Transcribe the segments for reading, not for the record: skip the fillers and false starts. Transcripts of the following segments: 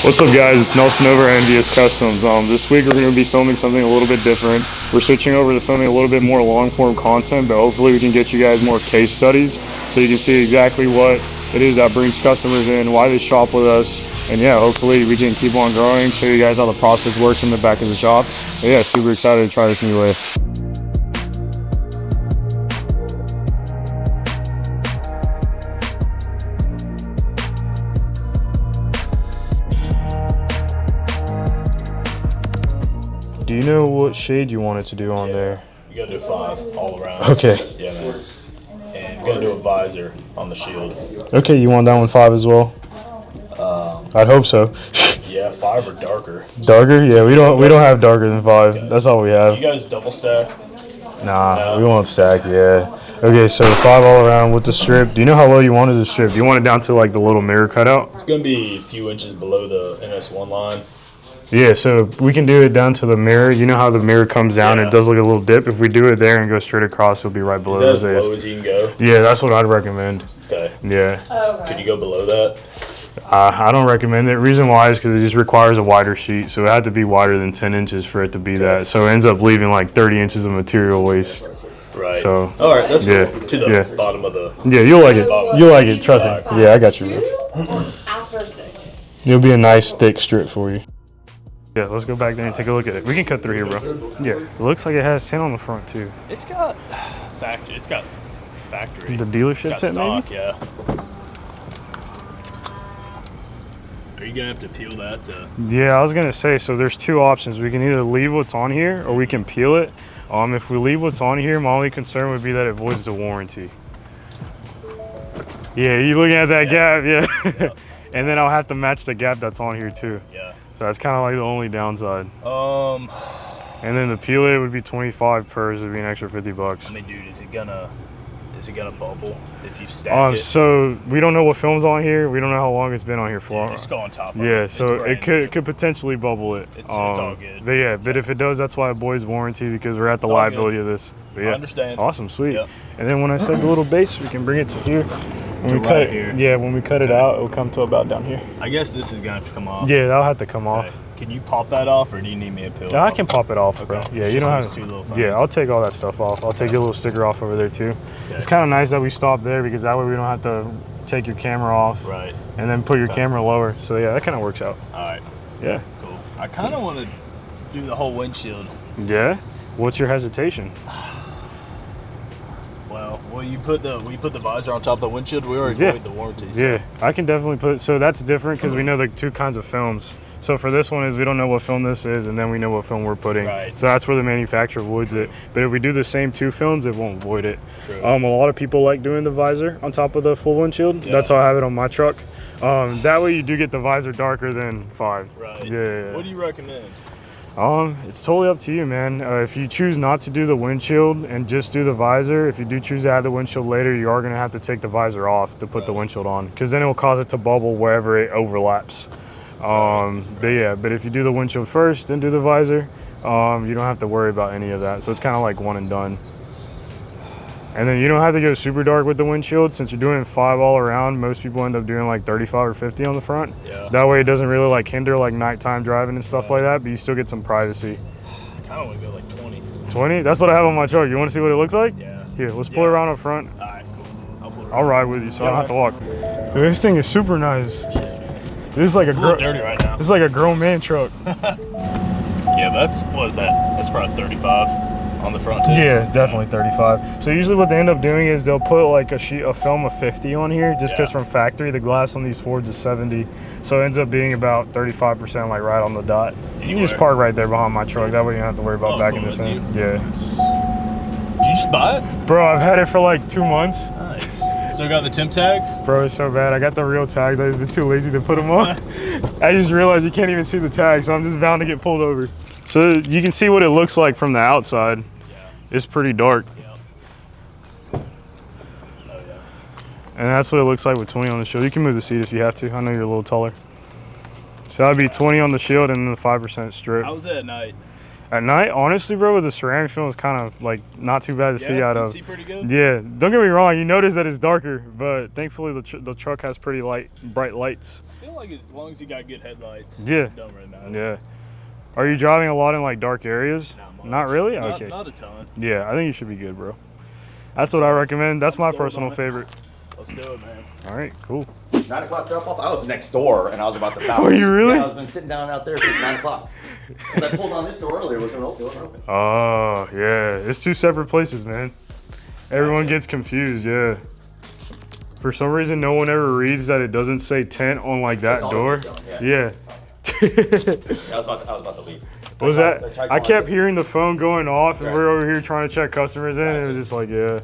What's up, guys? It's Nelson over at NVS Customs. This week we're going to be filming something a little bit different. We're switching over to filming a little bit more long-form content, but hopefully we can get you guys more case studies so you can see exactly what it is that brings customers in, why they shop with us, and yeah, hopefully we can keep on growing, show you guys how the process works in the back of the shop. But yeah, super excited to try this new way. Do you know what shade you wanted to do on there? You gotta do 5 all around. Okay. Yeah, man. And you gotta do a visor on the shield. Okay, you want that one 5 as well? I'd hope so. Yeah, 5 or darker. Darker? Yeah, we don't have darker than 5. Okay. That's all we have. You guys double stack? Nah, no. We won't stack. Yeah. Okay, so 5 all around with the strip. Do you know how low you wanted the strip? Do you want it down to like the little mirror cutout? It's gonna be a few inches below the NS1 line. Yeah, so we can do it down to the mirror. You know how the mirror comes down and it does like a little dip? If we do it there and go straight across, it'll be right below those. Is that as low as you can go? Yeah, that's what I'd recommend. Okay. Yeah. Okay. Could you go below that? I don't recommend it. Reason why is because it just requires a wider sheet. So it had to be wider than 10 inches for it to be that. So it ends up leaving like 30 inches of material waste. Right. So, all right, that's cool. To the bottom of the... Yeah, you'll like it. You'll like it. Trust me. Yeah, I got you, bro. After 6. It'll be a nice thick strip for you. Yeah, let's go back there and take a look at it. We can cut through here, bro. Yeah, it looks like it has tint on the front too. It's got factory. It's got factory. The dealership tint, stock, maybe? Yeah. Are you gonna have to peel that? Yeah, I was gonna say. So there's 2 options. We can either leave what's on here, or we can peel it. If we leave what's on here, my only concern would be that it voids the warranty. Yeah, you looking at that gap? Yeah. Yep. And then I'll have to match the gap that's on here too. Yeah. So that's kind of like the only downside. And then the peel it would be 25 per, so it'd be an extra $50. I mean, dude, is it gonna bubble if you stack it? So we don't know what film's on here. We don't know how long it's been on here for. Yeah, just go on top of it. Yeah, so it could potentially bubble it. It's all good. But yeah, but if it does, that's why it voids warranty, because we're at the liability of this. But yeah, I understand. Awesome, sweet. Yep. And then when I said the little base, we can bring it to here. When we cut it, here. Yeah, when we cut it out, it'll come to about down here. I guess this is gonna have to come off. Yeah, that'll have to come off. Can you pop that off, or do you need me to peel it I off? can pop it off, bro. Yeah, you don't have to. Yeah, I'll take all that stuff off. I'll take your little sticker off over there too. Okay. It's kind of nice that we stopped there, because that way we don't have to take your camera off. Right. And then put your camera lower. So yeah, that kind of works out. All right. Yeah. Cool. I kind of want to do the whole windshield. Yeah. What's your hesitation? Well, you put the visor on top of the windshield. We already void the warranty. So. Yeah, I can definitely put. So that's different because we know the 2 kinds of films. So for this one is we don't know what film this is, and then we know what film we're putting. Right. So that's where the manufacturer voids it. But if we do the same 2 films, it won't void it. True. A lot of people like doing the visor on top of the full windshield. Yeah. That's how I have it on my truck. That way you do get the visor darker than 5. Right. Yeah. What do you recommend? It's totally up to you, man. If you choose not to do the windshield and just do the visor, if you do choose to add the windshield later, you are going to have to take the visor off to put the windshield on, because then it will cause it to bubble wherever it overlaps. But if you do the windshield first, then do the visor, you don't have to worry about any of that. So it's kind of like one and done. And then you don't have to go super dark with the windshield. Since you're doing 5 all around, most people end up doing like 35 or 50 on the front. Yeah. That way it doesn't really like hinder like nighttime driving and stuff like that, but you still get some privacy. I kind of want to go like 20. 20? That's what I have on my truck. You want to see what it looks like? Yeah. Here, let's pull it around up front. All right, cool. I'll ride with you so I don't have to walk. Dude, this thing is super nice. This is like it's a little dirty right now. This is like a grown man truck. Yeah, but that's probably 35. On the front too? Yeah, definitely 35. So usually what they end up doing is they'll put like a film of 50 on here, just because from factory the glass on these Fords is 70, so it ends up being about 35% like right on the dot. You can just park right there behind my truck, that way you don't have to worry about backing this in. Yeah. Did you just buy it? Bro, I've had it for like 2 months. Nice. Still got the temp tags? Bro, it's so bad. I got the real tags, I've been too lazy to put them on. I just realized you can't even see the tags, so I'm just bound to get pulled over. So you can see what it looks like from the outside. Yeah. It's pretty dark. Yeah. Oh, yeah. And that's what it looks like with 20 on the shield. You can move the seat if you have to. I know you're a little taller. So that'd be 20 on the shield and then the 5% strip. How was it at night? At night, honestly, bro, with the ceramic film, it's kind of like not too bad to see out of. See pretty good? Yeah, don't get me wrong. You notice that it's darker, but thankfully the truck has pretty bright lights. I feel like as long as you got good headlights, Yeah. it don't really matter. Yeah. Are you driving a lot in like dark areas? Not really? Okay. Not a ton. Yeah, I think you should be good, bro. That's what I recommend. That's my sold personal on it. favorite. Let's do it, man. All right, cool. 9 o'clock drop off. I was next door and I was about to bounce. Were you really? Yeah, I was been sitting down out there since 9 o'clock. Because I pulled on this door earlier. It wasn't open. Oh, yeah. It's two separate places, man. Everyone gets confused, yeah. For some reason, no one ever reads that it doesn't say tint on like that door. Yeah. I was about to leave. What was that? I tried I calling kept you. hearing the phone going off, and Right. we're over here trying to check customers in, and it was just like, yeah.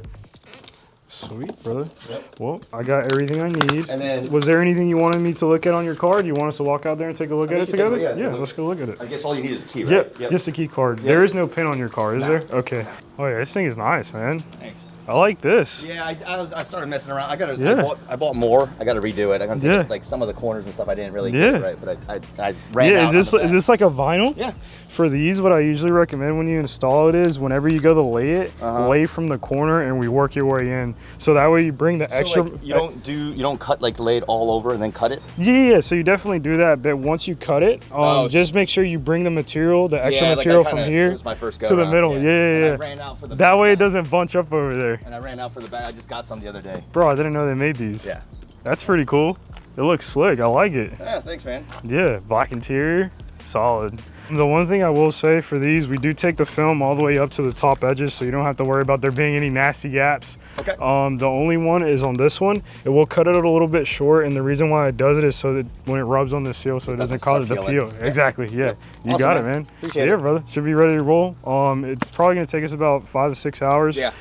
Sweet, brother. Yep. Well, I got everything I need. And then- was there anything you wanted me to look at on your car? Do you want us to walk out there and take a look at we it can take a together? look, yeah. Yeah, let's go look at it. I guess all you need is a key, right? Yep, just a key card. There is no pin on your car, is there? Okay. Oh yeah, this thing is nice, man. Thanks. I like this. Yeah, I started messing around. Yeah. I bought more. I got to redo it. I got to Yeah. take like some of the corners and stuff I didn't really Yeah. get right, but I ran Yeah, out. is this like a vinyl? Yeah. For these, what I usually recommend when you install it is whenever you go to lay it, lay from the corner and we work your way in. So that way you bring the extra. So like, you don't cut like lay it all over and then cut it. Yeah, so you definitely do that, but once you cut it, Oh, just make sure you bring the material, the extra Yeah, like I material kinda- from here it was my first go to the around, middle. yeah. Yeah, And yeah, I yeah. ran out for the That way it back. doesn't bunch up over there. And I ran out for the back. I just got some the other day. Bro, I didn't know they made these. Yeah. That's pretty cool. It looks slick. I like it. Yeah, thanks, man. Yeah, black interior, solid. The one thing I will say for these, we do take the film all the way up to the top edges, so you don't have to worry about there being any nasty gaps. Okay. The only one is on this one. It will cut it a little bit short, and the reason why it does it is so that when it rubs on the seal, so it doesn't cause it to start peel. peeling. Yeah. Exactly, yeah. You Awesome, got it, man. man. Appreciate yeah, it. brother. Should be ready to roll. It's probably gonna take us about 5 to 6 hours. Yeah.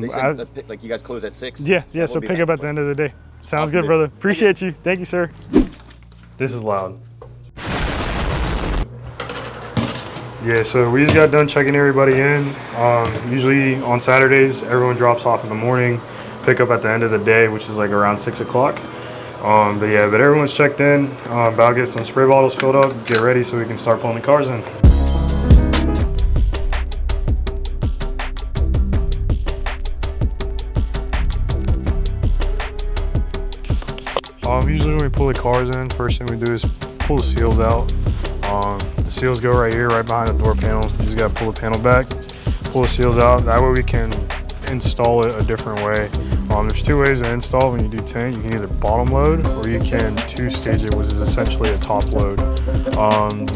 They said like you guys close at 6. Yeah, We'll so be pick back up at the before. end of the day. Sounds Awesome, good, dude. brother. Appreciate you. Thank you, sir. This is loud. Yeah, so we just got done checking everybody in. Usually on Saturdays, everyone drops off in the morning, pick up at the end of the day, which is like around 6 o'clock. But everyone's checked in. About to get some spray bottles filled up, get ready so we can start pulling the cars in. Usually when we pull the cars in, first thing we do is pull the seals out. The seals go right here, right behind the door panel. You just gotta pull the panel back, pull the seals out. That way we can install it a different way. There's two ways to install when you do tint. You can either bottom load or you can two-stage it, which is essentially a top load.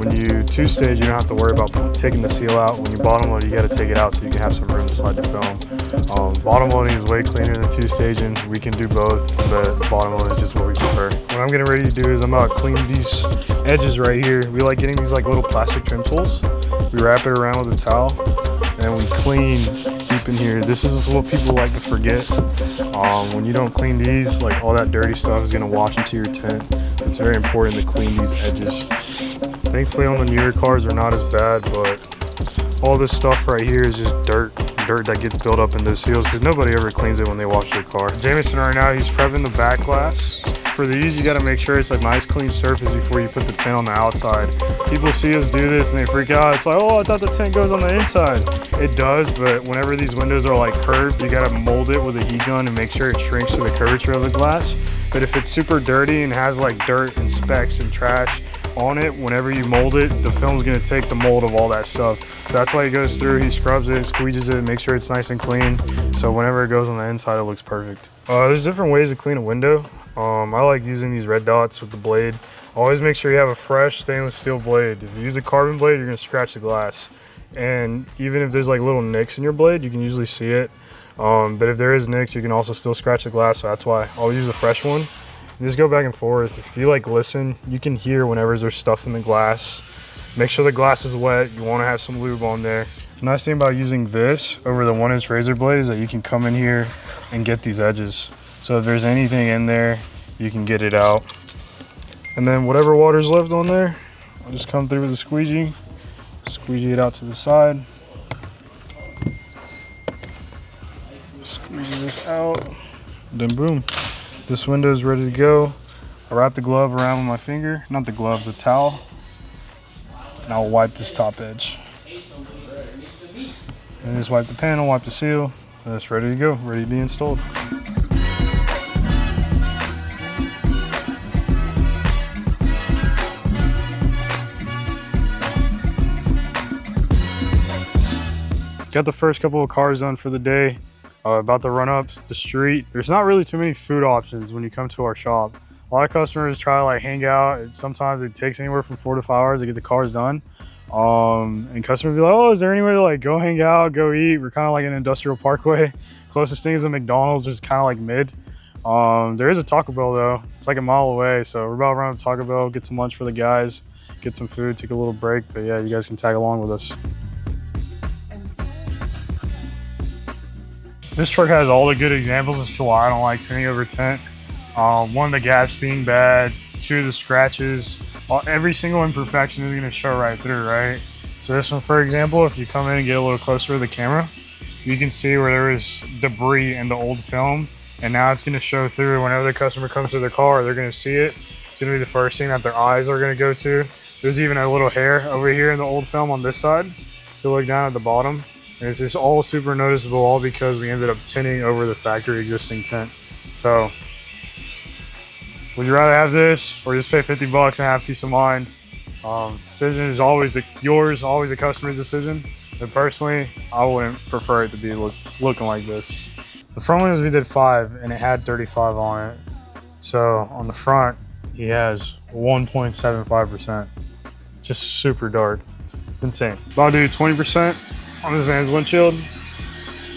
When you two-stage, you don't have to worry about taking the seal out. When you bottom load, you gotta take it out so you can have some room to slide the film. Bottom loading is way cleaner than two-staging. We can do both, but bottom load is just what we prefer. What I'm getting ready to do is I'm about to clean these edges right here. We like getting these like little plastic trim tools. We wrap it around with a towel and we clean deep in here. This is what people like to forget. When you don't clean these, like all that dirty stuff is gonna wash into your tint. It's very important to clean these edges. Thankfully on the newer cars they're not as bad, but all this stuff right here is just dirt that gets built up in those seals because nobody ever cleans it when they wash their car. Jameson right now, he's prepping the back glass. For these, you gotta make sure it's a nice clean surface before you put the tint on the outside. People see us do this and they freak out. It's like, oh, I thought the tint goes on the inside. It does, but whenever these windows are like curved, you gotta mold it with a heat gun and make sure it shrinks to the curvature of the glass. But if it's super dirty and has like dirt and specks and trash on it, whenever you mold it, the film's gonna take the mold of all that stuff. So that's why he goes through, he scrubs it, squeegees it, make sure it's nice and clean. So whenever it goes on the inside, it looks perfect. There's different ways to clean a window. I like using these red dots with the blade. Always make sure you have a fresh stainless steel blade. If you use a carbon blade, you're gonna scratch the glass. And even if there's like little nicks in your blade, you can usually see it. But if there is nicks, you can also still scratch the glass. So that's why I always use a fresh one. You just go back and forth. If you like listen, you can hear whenever there's stuff in the glass. Make sure the glass is wet. You wanna have some lube on there. The nice thing about using this over the 1-inch razor blade is that you can come in here and get these edges. So if there's anything in there, you can get it out. And then whatever water's left on there, I'll just come through with a squeegee it out to the side. Squeegee this out, then boom. This window is ready to go. I wrap the glove around with my finger, not the glove, the towel. And I'll wipe this top edge. And just wipe the panel, wipe the seal, and it's ready to go, ready to be installed. got the first couple of cars done for the day. About to run up the street. There's not really too many food options when you come to our shop. A lot of customers try to like hang out, and sometimes it takes anywhere from 4 to 5 hours to get the cars done. And customers be like, oh, is there anywhere to like go hang out, go eat? We're kind of like an industrial parkway. Closest thing is a McDonald's, just kind of like mid. There is a Taco Bell though. It's like a mile away, so we're about to run up Taco Bell, get some lunch for the guys, get some food, take a little break. But yeah, you guys can tag along with us. This truck has all the good examples as to why I don't like tinting over tint. One, the gaps being bad. 2, the scratches. Every single imperfection is going to show right through, right? So this one, for example, if you come in and get a little closer to the camera, you can see where there is debris in the old film, and now it's going to show through. Whenever the customer comes to their car, they're going to see it. It's going to be the first thing that their eyes are going to go to. There's even a little hair over here in the old film on this side. If you look down at the bottom, and it's just all super noticeable, all because we ended up tinting over the factory existing tint. So, would you rather have this or just pay 50 bucks and have peace of mind? Decision is always yours, always a customer's decision. But personally, I wouldn't prefer it to be looking like this. The front windows we did 5 and it had 35 on it. So on the front, he has 1.75%. Just super dark. It's insane. About to do 20% on this van's windshield.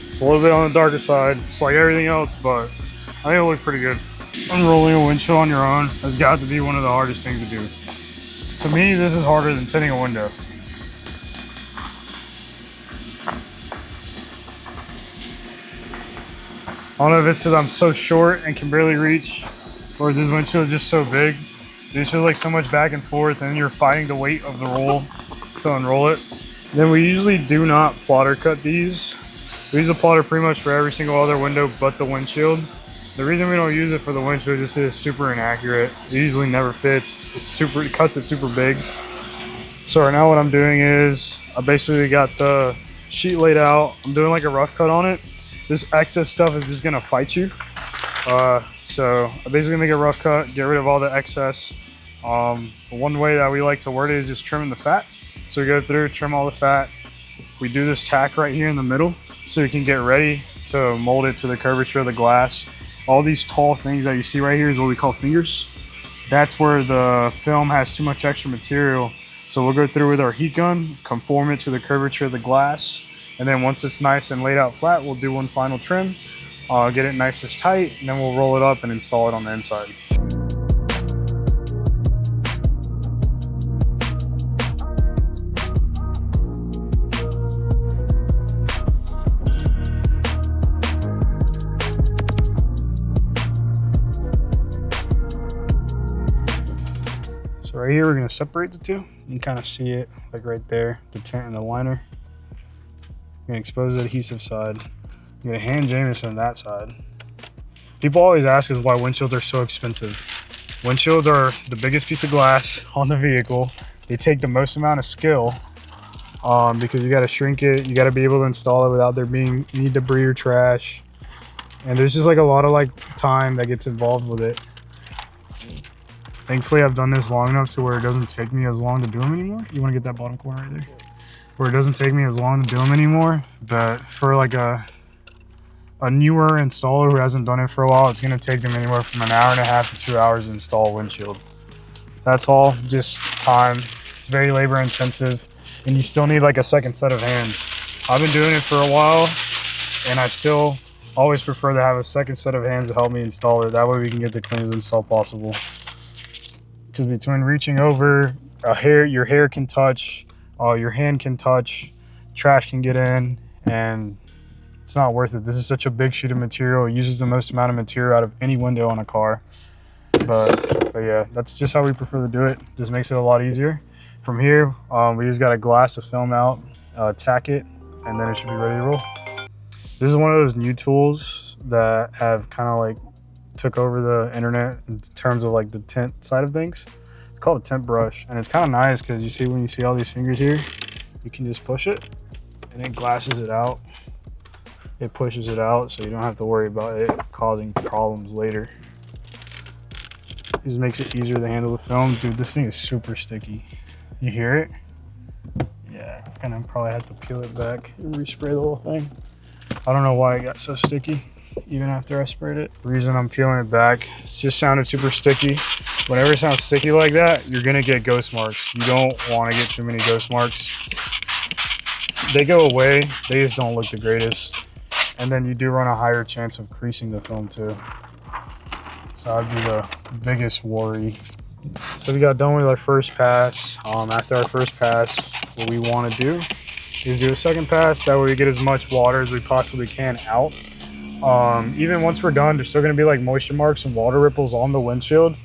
It's a little bit on the darker side. It's like everything else, but I think it'll look pretty good. Unrolling a windshield on your own has got to be one of the hardest things to do. To me, this is harder than tinting a window. I don't know if it's because I'm so short and can barely reach, or this windshield is just so big. There's just like so much back and forth, and you're fighting the weight of the roll to unroll it. Then we usually do not plotter cut these. We use a plotter pretty much for every single other window but the windshield. The reason we don't use it for the windshield is just because it's super inaccurate. It usually never fits. It cuts it super big. So right now what I'm doing is I basically got the sheet laid out. I'm doing like a rough cut on it. This excess stuff is just gonna fight you. So I basically make a rough cut, get rid of all the excess. One way that we like to word it is just trimming the fat. So we go through, trim all the fat. We do this tack right here in the middle so you can get ready to mold it to the curvature of the glass. All these tall things that you see right here is what we call fingers. That's where the film has too much extra material. So we'll go through with our heat gun, conform it to the curvature of the glass. And then once it's nice and laid out flat, we'll do one final trim, get it nice and tight, and then we'll roll it up and install it on the inside. So right here, we're gonna separate the two. You can kind of see it like right there, the tint and the liner. You're gonna expose the adhesive side. You're gonna hand Jameson that side. People always ask us why windshields are so expensive. Windshields are the biggest piece of glass on the vehicle. They take the most amount of skill because you gotta shrink it. You gotta be able to install it without there being any debris or trash. And there's just like a lot of like time that gets involved with it. Thankfully, I've done this long enough to where it doesn't take me as long to do them anymore. You wanna get that bottom corner right there? Where it doesn't take me as long to do them anymore. But for like a newer installer who hasn't done it for a while, it's gonna take them anywhere from an hour and a half to 2 hours to install a windshield. That's all, just time. It's very labor intensive, and you still need like a second set of hands. I've been doing it for a while, and I still always prefer to have a second set of hands to help me install it. That way we can get the cleanest install possible. Because between reaching over, your hair can touch, your hand can touch, trash can get in, and it's not worth it. This is such a big sheet of material. It uses the most amount of material out of any window on a car. But yeah, that's just how we prefer to do it. Just makes it a lot easier. From here, we just got a glass of film out, tack it, and then it should be ready to roll. This is one of those new tools that have kind of like took over the internet in terms of like the tint side of things. It's called a tint brush, and it's kind of nice because you see when you see all these fingers here, you can just push it and it glasses it out. It pushes it out so you don't have to worry about it causing problems later. This makes it easier to handle the film. Dude, this thing is super sticky. You hear it? Yeah, gonna probably have to peel it back and respray the whole thing. I don't know why it got so sticky, even after I sprayed it. The reason I'm peeling it back, it just sounded super sticky. Whenever it sounds sticky like that, you're gonna get ghost marks. You don't wanna get too many ghost marks. They go away, they just don't look the greatest. And then you do run a higher chance of creasing the film too. So that'd be the biggest worry. So we got done with our first pass. After our first pass, what we want to do is do a second pass. That way we get as much water as we possibly can out. Even once we're done, there's still going to be like moisture marks and water ripples on the windshield.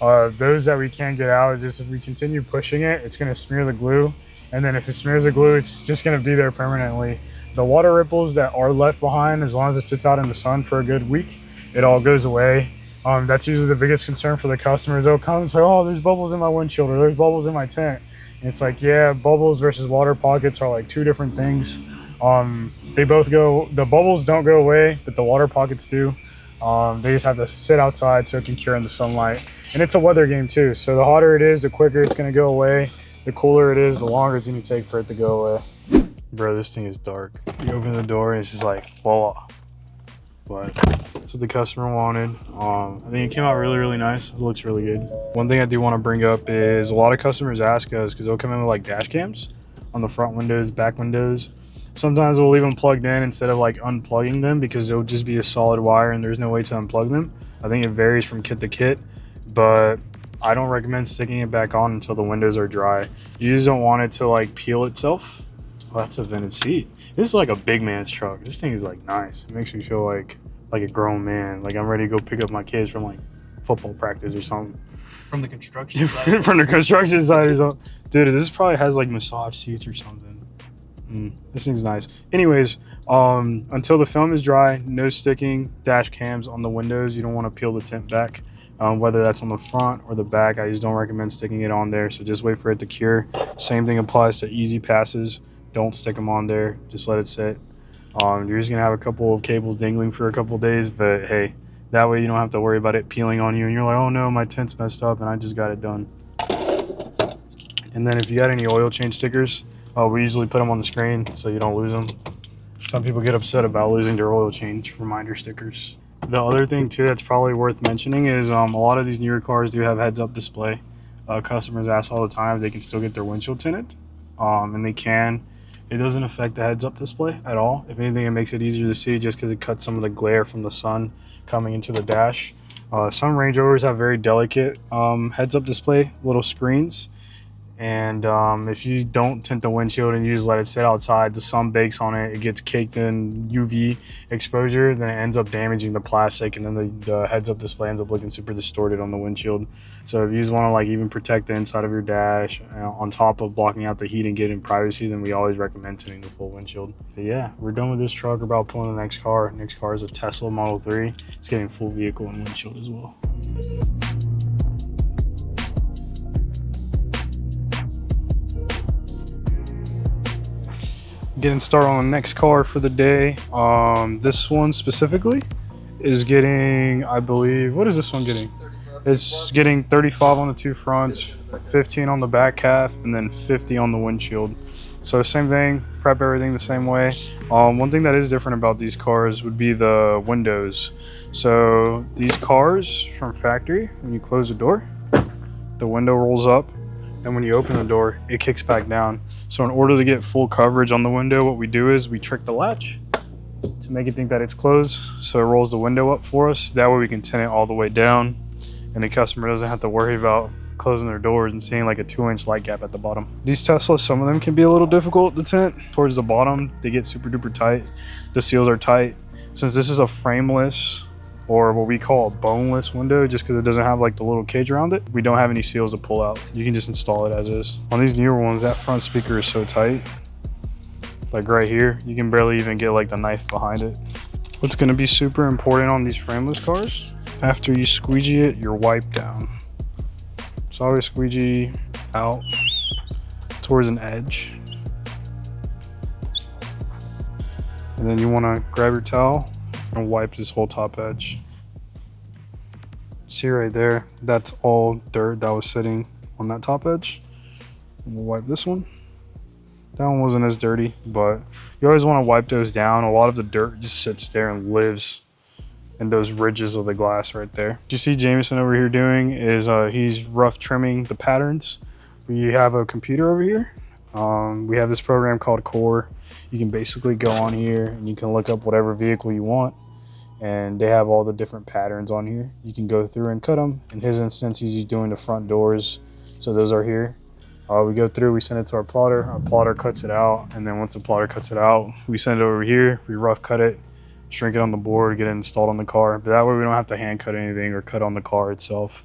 Those that we can't get out is just if we continue pushing it, it's going to smear the glue. And then if it smears the glue, it's just going to be there permanently. The water ripples that are left behind, as long as it sits out in the sun for a good week, it all goes away. That's usually the biggest concern for the customers. They'll come and say, oh, there's bubbles in my windshield, or there's bubbles in my tent. And it's like, yeah, bubbles versus water pockets are like two different things. They both go, the bubbles don't go away, but the water pockets do. They just have to sit outside so it can cure in the sunlight. And it's a weather game too. So the hotter it is, the quicker it's gonna go away. The cooler it is, the longer it's gonna take for it to go away. Bro, this thing is dark. You open the door and it's just like, voila. But that's what the customer wanted. I think it came out really nice. It looks really good. One thing I do want to bring up is a lot of customers ask us, because they'll come in with like dash cams on the front windows, back windows. Sometimes we'll leave them plugged in instead of like unplugging them, because it'll just be a solid wire and there's no way to unplug them. I think it varies from kit to kit, but I don't recommend sticking it back on until the windows are dry. You just don't want it to like peel itself. Oh, that's a vented seat. This is like a big man's truck. This thing is like nice. It makes me feel like a grown man. Like I'm ready to go pick up my kids from like football practice or something. From the construction side. From the construction side or something. Dude, this probably has like massage seats or something. This thing's nice. Anyways, until the film is dry, no sticking dash cams on the windows. You don't want to peel the tint back. Whether that's on the front or the back, I just don't recommend sticking it on there. So just wait for it to cure. Same thing applies to easy passes. Don't stick them on there. Just let it sit. You're just gonna have a couple of cables dangling for a couple of days, but hey, that way you don't have to worry about it peeling on you and you're like, oh no, my tint's messed up and I just got it done. And then if you got any oil change stickers, we usually put them on the screen so you don't lose them. Some people get upset about losing their oil change reminder stickers. The other thing too that's probably worth mentioning is a lot of these newer cars do have heads-up display. Customers ask all the time if they can still get their windshield tinted, and they can. It doesn't affect the heads-up display at all. If anything, it makes it easier to see just because it cuts some of the glare from the sun coming into the dash. Some Range Rovers have very delicate heads-up display, little screens. And if you don't tint the windshield and you just let it sit outside, the sun bakes on it, it gets caked in UV exposure, then it ends up damaging the plastic, and then the heads-up display ends up looking super distorted on the windshield. So if you just want to like even protect the inside of your dash on top of blocking out the heat and getting privacy, then we always recommend tinting the full windshield. But yeah, we're done with this truck. We're about pulling the next car. Next car is a Tesla Model 3. It's getting full vehicle and windshield as well. Getting started on the next car for the day. This one specifically is getting, I believe, what is this one getting? It's getting 35 on the two fronts, 15 on the back half, and then 50 on the windshield. So same thing, prep everything the same way. One thing that is different about these cars would be the windows. So these cars from factory, when you close the door, the window rolls up, and when you open the door, it kicks back down. So in order to get full coverage on the window, what we do is we trick the latch to make it think that it's closed. So it rolls the window up for us. That way we can tint it all the way down, and the customer doesn't have to worry about closing their doors and seeing like a 2-inch light gap at the bottom. These Teslas, some of them can be a little difficult to tint. Towards the bottom, they get super duper tight. The seals are tight. Since this is a frameless, or what we call a boneless window, just because it doesn't have like the little cage around it, we don't have any seals to pull out. You can just install it as is. On these newer ones, that front speaker is so tight. Like right here, you can barely even get like the knife behind it. What's gonna be super important on these frameless cars, after you squeegee it, your wipe down. So always squeegee out towards an edge. And then you wanna grab your towel and wipe this whole top edge. See right there, that's all dirt that was sitting on that top edge. And we'll wipe this one. That one wasn't as dirty, but you always want to wipe those down. A lot of the dirt just sits there and lives in those ridges of the glass right there. What you see Jameson over here doing is he's rough trimming the patterns. We have a computer over here. We have this program called Core. You can basically go on here and you can look up whatever vehicle you want, and they have all the different patterns on here. You can go through and cut them. In his instance, he's doing the front doors, so those are here. We go through, we send it to our plotter cuts it out, and then once the plotter cuts it out, we send it over here, we rough cut it, shrink it on the board, get it installed on the car. But that way we don't have to hand cut anything or cut on the car itself.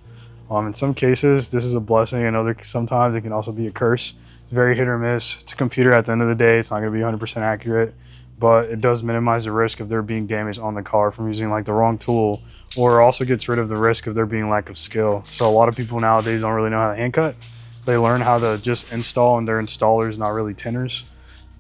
In some cases, this is a blessing, and sometimes it can also be a curse. It's very hit or miss. It's a computer at the end of the day. It's not gonna be 100% accurate, but it does minimize the risk of there being damage on the car from using like the wrong tool, or also gets rid of the risk of there being lack of skill. So a lot of people nowadays don't really know how to hand cut. They learn how to just install, and they're installers, not really tinters.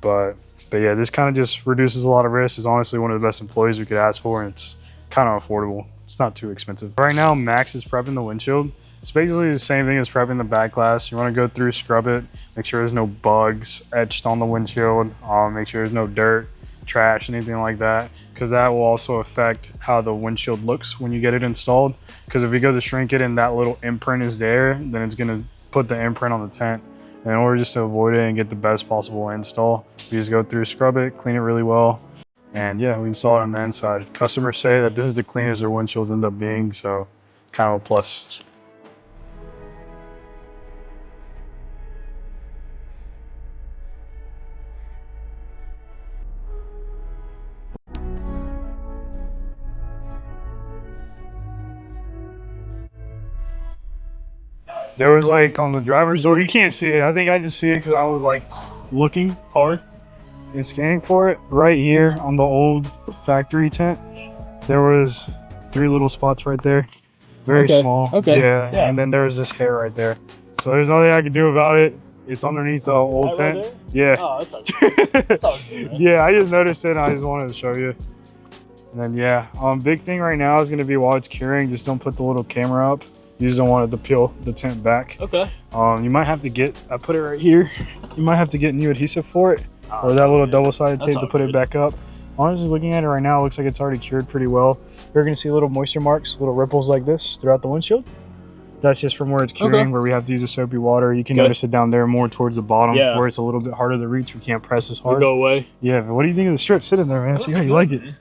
But yeah, this kind of just reduces a lot of risk. It's honestly one of the best employees we could ask for, and it's kind of affordable. It's not too expensive. Right now, Max is prepping the windshield. It's basically the same thing as prepping the back glass. You want to go through, scrub it, make sure there's no bugs etched on the windshield, make sure there's no dirt, trash, anything like that, because that will also affect how the windshield looks when you get it installed. Because if we go to shrink it and that little imprint is there, then it's going to put the imprint on the tent. And in order just to avoid it and get the best possible install, we just go through, scrub it, clean it really well, and yeah, we install it on the inside. Customers say that this is the cleanest their windshields end up being, so kind of a plus. There was like on the driver's door, you can't see it. I think I just see it because I was like looking hard and scanning for it. Right here on the old factory tent, there was 3 little spots right there. Very small. Okay. Yeah. And then there was this hair right there. So there's nothing I can do about it. It's underneath the old tent. Right Yeah. oh, that's all good. That's all good, man. Yeah, I just noticed it and I just wanted to show you. And then yeah, big thing right now is gonna be while it's curing, just don't put the little camera up. You just don't want it to peel the tent back. Okay. You might have to get, I put it right here. You might have to get new adhesive for it, or that little double-sided tape to put it back up. Honestly, looking at it right now, it looks like it's already cured pretty well. You're gonna see little moisture marks, little ripples like this throughout the windshield. That's just from where it's curing, where we have to use the soapy water. You can notice it down there more towards the bottom, where it's a little bit harder to reach. We can't press as hard. It'll go away. Yeah, but what do you think of the strip? Sit in there, man. See how you like it.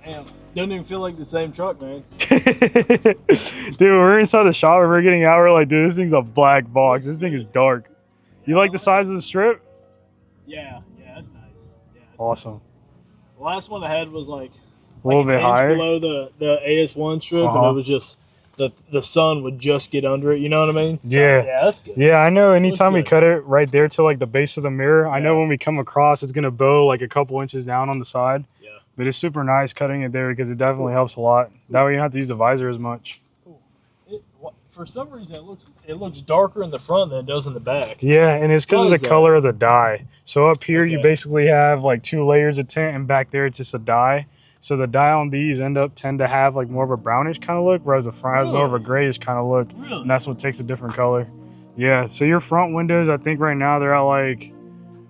Damn. Doesn't even feel like the same truck, man. Dude, we're inside the shop and we're getting out. We're like, dude, this thing's a black box. This thing is dark. You like the size of the strip? Yeah, that's nice. Yeah, awesome. Nice. The last one I had was like a little bit higher below the AS1 strip, and it was just the sun would just get under it. You know what I mean? So, yeah, that's good. Yeah, I know. Anytime we cut it right there to like the base of the mirror, I know when we come across, it's gonna bow like a couple inches down on the side. Yeah. But it's super nice cutting it there because it definitely helps a lot. That way you don't have to use the visor as much. For some reason, it looks darker in the front than it does in the back. Yeah, and it's because of the color of the dye. So up here, you basically have like 2 layers of tint, and back there, it's just a dye. So the dye on these tend to have like more of a brownish kind of look, whereas the front has more of a grayish kind of look. Really? And that's what takes a different color. Yeah, so your front windows, I think right now they're at like,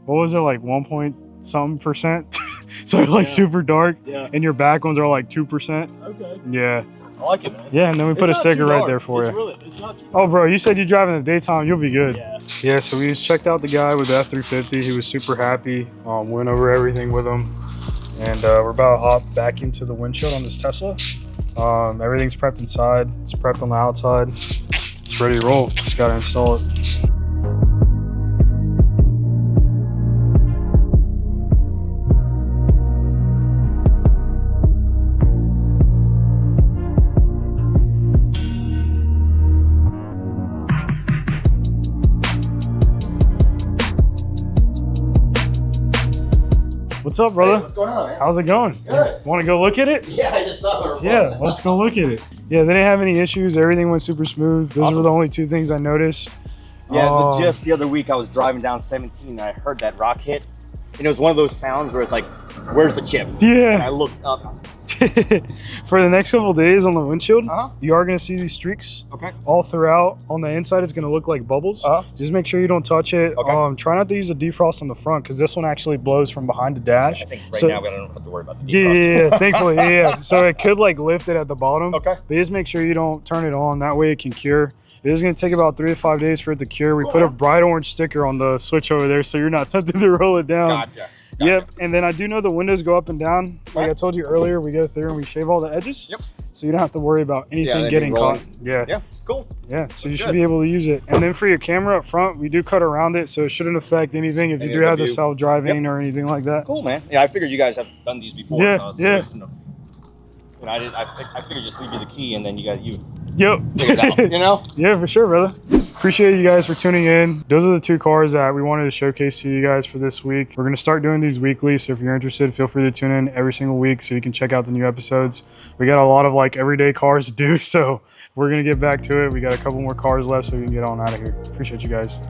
what was it, like 1.something%? So they're like super dark. Yeah. And your back ones are like 2%. Okay. Yeah. I like it, man. Yeah, and then we put a sticker right there for you. It's not too dark. Oh, bro, you said you drive in the daytime. You'll be good. Yeah, so we just checked out the guy with the F350. He was super happy. Went over everything with him. And we're about to hop back into the windshield on this Tesla. Everything's prepped inside. It's prepped on the outside. It's ready to roll. Just got to install it. What's up, brother? Hey, what's going on, man? How's it going? Good. Want to go look at it? Yeah, I just saw her. Yeah, let's go look at it. Yeah, they didn't have any issues. Everything went super smooth. Those were the only 2 things I noticed. Yeah, just the other week I was driving down 17 and I heard that rock hit. And it was one of those sounds where it's like, where's the chip? Yeah. And I looked up. And I was like, For the next couple of days on the windshield, Uh-huh. you are going to see these streaks okay. all throughout. On the inside, it's going to look like bubbles. Uh-huh. Just make sure you don't touch it. Okay. Try not to use a defrost on the front because this one actually blows from behind the dash. I think now we don't have to worry about the Yeah, defrost. yeah, thankfully, yeah. So it could like lift it at the bottom. Okay. But just make sure you don't turn it on. That way it can cure. It is going to take about 3 to 5 days for it to cure. We put a bright orange sticker on the switch over there so you're not tempted to roll it down. Gotcha. Yep, and then I do know the windows go up and down. Like I told you earlier, we go through and we shave all the edges. Yep. So you don't have to worry about anything they'd be getting caught. rolling. Yeah. Yeah, cool. Yeah, so you should good. be able to use it. And then for your camera up front, we do cut around it, so it shouldn't affect anything if you Any do of the have the view. self-driving or anything like that. Cool, man. Yeah, I figured you guys have done these before. Yeah, So I was yeah. just, I figured just leave you the key and then you Yep. figure it out, you know? Yeah, for sure, brother. Appreciate you guys for tuning in. Those are the 2 cars that we wanted to showcase to you guys for this week. We're going to start doing these weekly, so if you're interested, feel free to tune in every single week so you can check out the new episodes. We got a lot of like everyday cars to do, so we're going to get back to it. We got a couple more cars left so we can get on out of here. Appreciate you guys.